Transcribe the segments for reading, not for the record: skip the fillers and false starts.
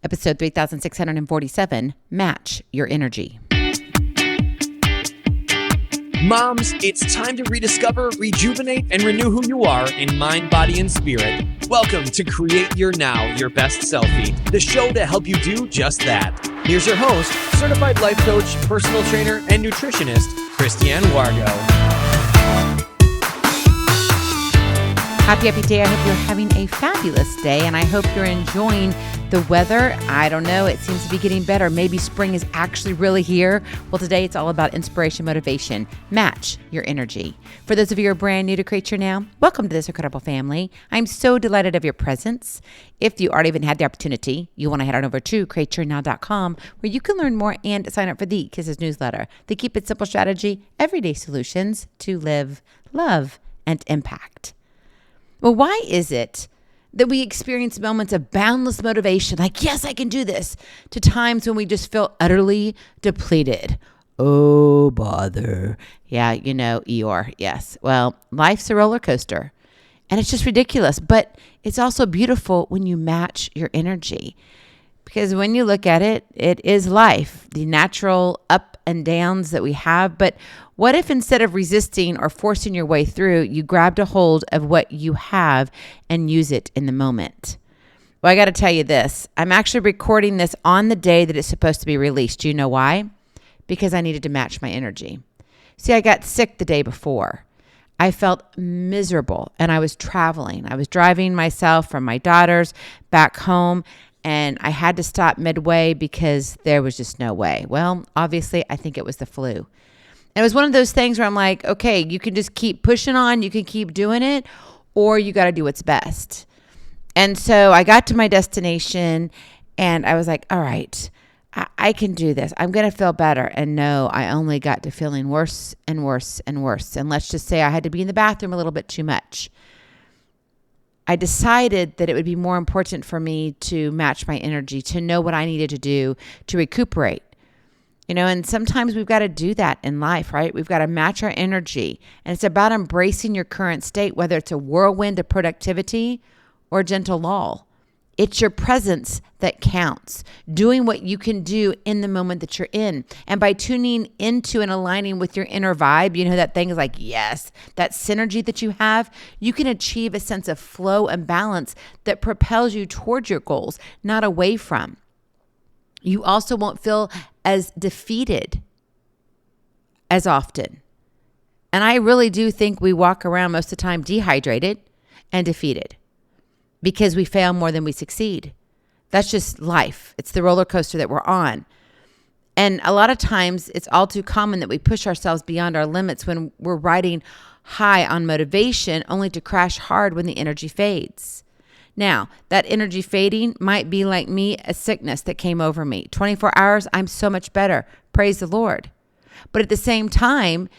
Episode 3647, Match Your Energy. Moms, it's time to rediscover, rejuvenate, and renew who you are in mind, body, and spirit. Welcome to Create Your Now, Your Best Selfie, the show to help you do just that. Here's your host, certified life coach, personal trainer, and nutritionist, Christiane Wargo. Happy day. I hope you're having a fabulous day, and I hope you're enjoying the weather. I don't know. It seems to be getting better. Maybe spring is actually really here. Well, today it's all about inspiration, motivation. Match your energy. For those of you who are brand new to Create Your Now, welcome to this incredible family. I'm so delighted of your presence. If you already even had the opportunity, you want to head on over to createyournow.com where you can learn more and sign up for the Kisses newsletter. The Keep It Simple strategy, everyday solutions to live, love, and impact. Well, why is it that we experience moments of boundless motivation, like, yes, I can do this, to times when we just feel utterly depleted? Oh, bother. Yeah, you know, Eeyore, yes. Well, life's a roller coaster, and it's just ridiculous, but it's also beautiful when you match your energy. Because when you look at it, it is life, the natural up and downs that we have. But what if instead of resisting or forcing your way through, you grabbed a hold of what you have and use it in the moment? Well, I got to tell you this. I'm actually recording this on the day that it's supposed to be released. Do you know why? Because I needed to match my energy. See, I got sick the day before. I felt miserable, and I was traveling. I was driving myself from my daughter's back home, and I had to stop midway because there was just no way. Well, obviously, I think it was the flu. And it was one of those things where I'm like, okay, you can just keep pushing on, you can keep doing it, or you got to do what's best. And so I got to my destination, and I was like, all right, I can do this. I'm going to feel better. And no, I only got to feeling worse and worse and worse. And let's just say I had to be in the bathroom a little bit too much. I decided that it would be more important for me to match my energy, to know what I needed to do to recuperate. You know, and sometimes we've got to do that in life, right? We've got to match our energy. And it's about embracing your current state, whether it's a whirlwind of productivity or a gentle lull. It's your presence that counts, doing what you can do in the moment that you're in. And by tuning into and aligning with your inner vibe, you know, that thing is like, yes, that synergy that you have, you can achieve a sense of flow and balance that propels you towards your goals, not away from. You also won't feel as defeated as often. And I really do think we walk around most of the time dehydrated and defeated, because we fail more than we succeed. That's just life. It's the roller coaster that we're on. And a lot of times it's all too common that we push ourselves beyond our limits when we're riding high on motivation, only to crash hard when the energy fades. Now, that energy fading might be like me, a sickness that came over me. 24 hours, I'm so much better. Praise the Lord. But at the same time,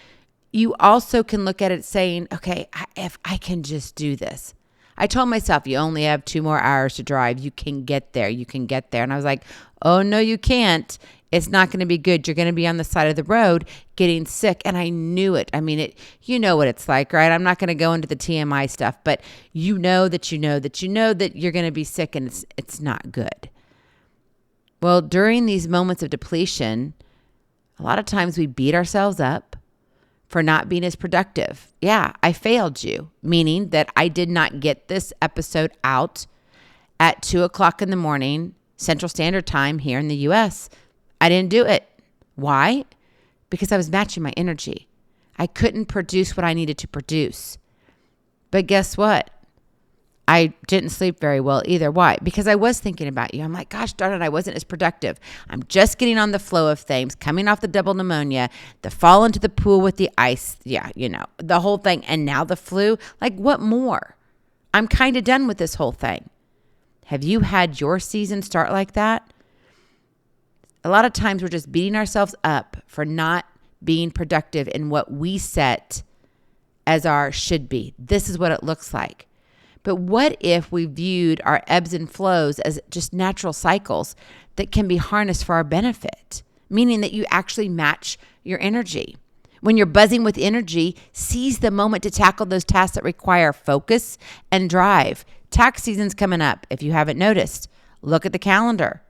you also can look at it saying, okay, if I can just do this. I told myself, you only have 2 more hours to drive. You can get there. You can get there. And I was like, oh, no, you can't. It's not going to be good. You're going to be on the side of the road getting sick. And I knew it. I mean, you know what it's like, right? I'm not going to go into the TMI stuff, but you know that you're going to be sick, and it's not good. Well, during these moments of depletion, a lot of times we beat ourselves up for not being as productive. Yeah, I failed you, meaning that I did not get this episode out at 2:00 in the morning, Central Standard Time here in the US. I didn't do it. Why? Because I was matching my energy. I couldn't produce what I needed to produce. But guess what? I didn't sleep very well either. Why? Because I was thinking about you. I'm like, gosh darn it, I wasn't as productive. I'm just getting on the flow of things, coming off the double pneumonia, the fall into the pool with the ice. Yeah, you know, the whole thing. And now the flu. Like, what more? I'm kind of done with this whole thing. Have you had your season start like that? A lot of times we're just beating ourselves up for not being productive in what we set as our should be. This is what it looks like. But what if we viewed our ebbs and flows as just natural cycles that can be harnessed for our benefit, meaning that you actually match your energy? When you're buzzing with energy, seize the moment to tackle those tasks that require focus and drive. Tax season's coming up. If you haven't noticed, look at the calendar.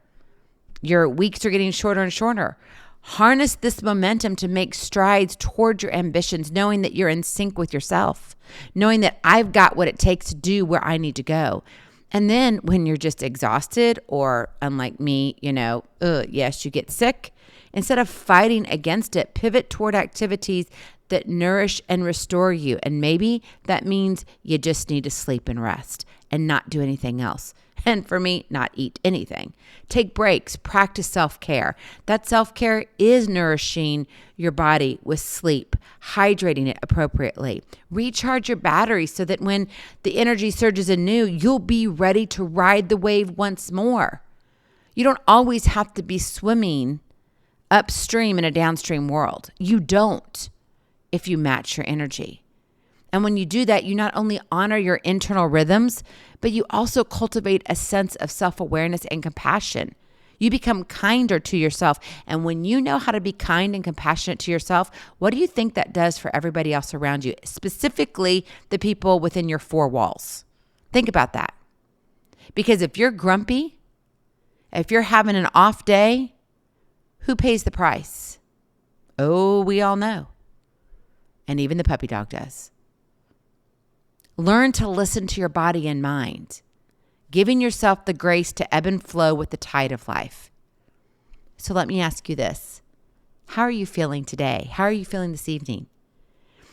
Your weeks are getting shorter and shorter. Harness this momentum to make strides toward your ambitions, knowing that you're in sync with yourself, knowing that I've got what it takes to do where I need to go. And then when you're just exhausted or unlike me, yes, you get sick, instead of fighting against it, pivot toward activities that nourish and restore you. And maybe that means you just need to sleep and rest and not do anything else. And for me, not eat anything. Take breaks, practice self-care. That self-care is nourishing your body with sleep, hydrating it appropriately. Recharge your battery so that when the energy surges anew, you'll be ready to ride the wave once more. You don't always have to be swimming upstream in a downstream world. You don't if you match your energy. And when you do that, you not only honor your internal rhythms, but you also cultivate a sense of self-awareness and compassion. You become kinder to yourself. And when you know how to be kind and compassionate to yourself, what do you think that does for everybody else around you, specifically the people within your four walls? Think about that. Because if you're grumpy, if you're having an off day, who pays the price? Oh, we all know. And even the puppy dog does. Learn to listen to your body and mind, giving yourself the grace to ebb and flow with the tide of life. So let me ask you this. How are you feeling today? How are you feeling this evening?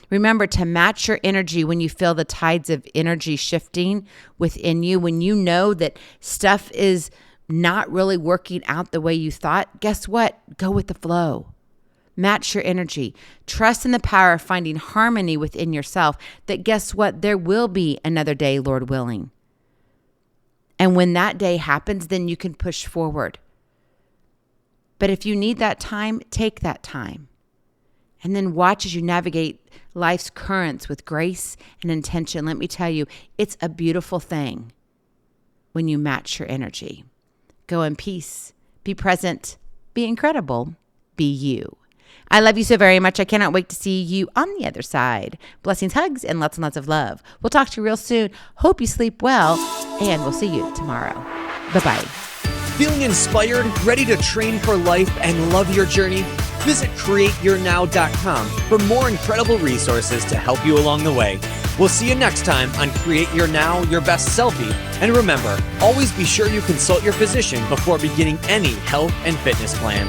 Remember to match your energy when you feel the tides of energy shifting within you, when you know that stuff is not really working out the way you thought. Guess what? Go with the flow. Match your energy. Trust in the power of finding harmony within yourself, that guess what? There will be another day, Lord willing. And when that day happens, then you can push forward. But if you need that time, take that time. And then watch as you navigate life's currents with grace and intention. Let me tell you, it's a beautiful thing when you match your energy. Go in peace. Be present. Be incredible. Be you. I love you so very much. I cannot wait to see you on the other side. Blessings, hugs, and lots of love. We'll talk to you real soon. Hope you sleep well, and we'll see you tomorrow. Bye-bye. Feeling inspired, ready to train for life and love your journey? Visit createyournow.com for more incredible resources to help you along the way. We'll see you next time on Create Your Now, Your Best Selfie. And remember, always be sure you consult your physician before beginning any health and fitness plan.